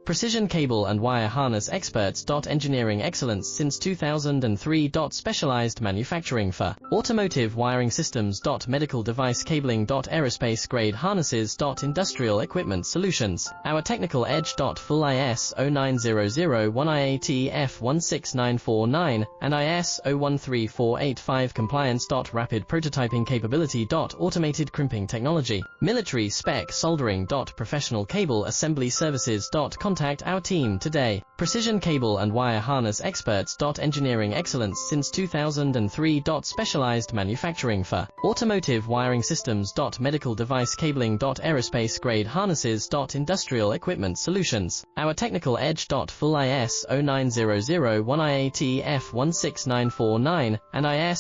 Precision cable and wire harness experts. Engineering excellence since 2003. Specialized manufacturing for automotive wiring systems. Medical device cabling. Aerospace grade harnesses. Industrial equipment solutions. Our technical edge. Full ISO 9001 IATF 16949 and ISO 13485 compliance. Rapid prototyping capability. Automated crimping technology. Military spec soldering. Professional cable assembly services. Contact our team today. Precision cable and wire harness experts. Engineering excellence since 2003. Specialized manufacturing for automotive wiring systems. Medical device cabling. Aerospace grade harnesses. Industrial equipment solutions. Our technical edge. Full ISO 9001 IATF 16949 and ISO